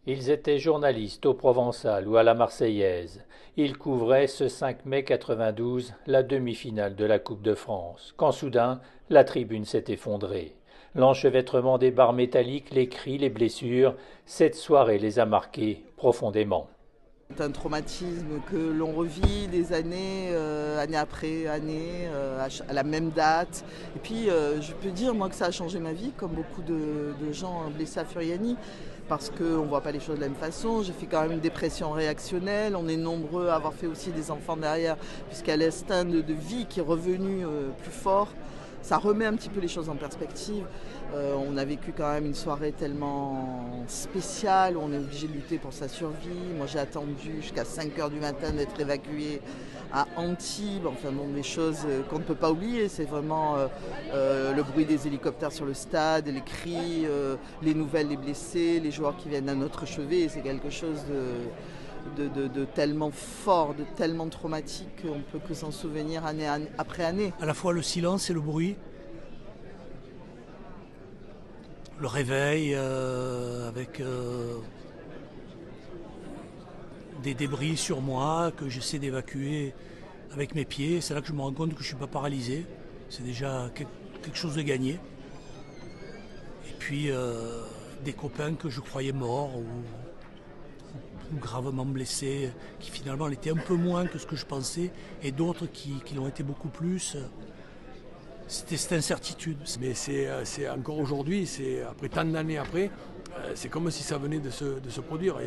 Ils étaient journalistes au Provençal ou à la Marseillaise. Ils couvraient ce 5 mai 92 la demi-finale de la Coupe de France, quand soudain la tribune s'est effondrée. L'enchevêtrement des barres métalliques, les cris, les blessures, cette soirée les a marqués profondément. C'est un traumatisme que l'on revit des années, année après année, à la même date. Et puis, je peux dire, moi, que ça a changé ma vie, comme beaucoup de gens blessés à Furiani, parce qu'on ne voit pas les choses de la même façon. J'ai fait quand même une dépression réactionnelle. On est nombreux à avoir fait aussi des enfants derrière, puisqu'il y a l'instinct de vie qui est revenu plus fort. Ça remet un petit peu les choses en perspective. On a vécu quand même une soirée tellement spéciale où on est obligé de lutter pour sa survie. Moi, j'ai attendu jusqu'à 5 heures du matin d'être évacué à Antibes. Enfin bon, des choses qu'on ne peut pas oublier. C'est vraiment le bruit des hélicoptères sur le stade, les cris, les nouvelles des blessés, les joueurs qui viennent à notre chevet. C'est quelque chose de tellement fort, de tellement traumatique qu'on ne peut que s'en souvenir année après année. À la fois le silence et le bruit, le réveil avec des débris sur moi que j'essaie d'évacuer avec mes pieds. C'est là que je me rends compte que je ne suis pas paralysé. C'est déjà quelque chose de gagné. Et puis des copains que je croyais morts ou gravement blessés, qui finalement l'étaient un peu moins que ce que je pensais, et d'autres qui l'ont été beaucoup plus. C'était cette incertitude. Mais c'est encore aujourd'hui, après tant d'années après, c'est comme si ça venait de se produire.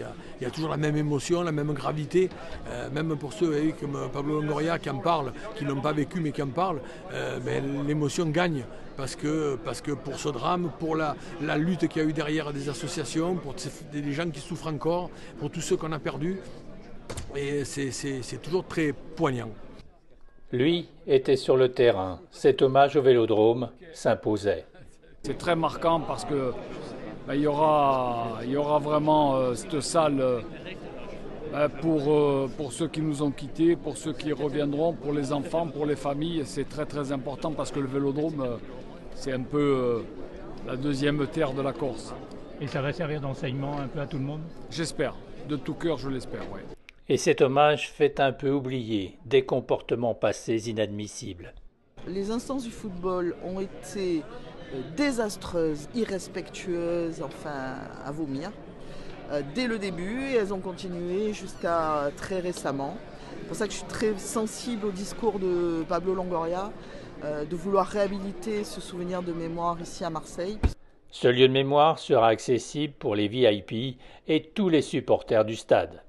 Il y a toujours la même émotion, la même gravité, même pour ceux comme Pablo Longoria qui en parlent, qui ne l'ont pas vécu mais qui en parlent, l'émotion gagne. Parce que pour ce drame, pour la lutte qu'il y a eu derrière des associations, pour des gens qui souffrent encore, pour tous ceux qu'on a perdus, et c'est toujours très poignant. Lui était sur le terrain. Cet hommage au Vélodrome s'imposait. C'est très marquant parce que il y aura vraiment cette salle pour ceux qui nous ont quittés, pour ceux qui reviendront, pour les enfants, pour les familles. C'est très très important parce que le Vélodrome, c'est un peu la deuxième terre de la Corse. Et ça va servir d'enseignement un peu à tout le monde? J'espère, de tout cœur je l'espère, oui. Et cet hommage fait un peu oublier des comportements passés inadmissibles. Les instances du football ont été désastreuses, irrespectueuses, enfin à vomir, dès le début, et elles ont continué jusqu'à très récemment. C'est pour ça que je suis très sensible au discours de Pablo Longoria, de vouloir réhabiliter ce souvenir de mémoire ici à Marseille. Ce lieu de mémoire sera accessible pour les VIP et tous les supporters du stade.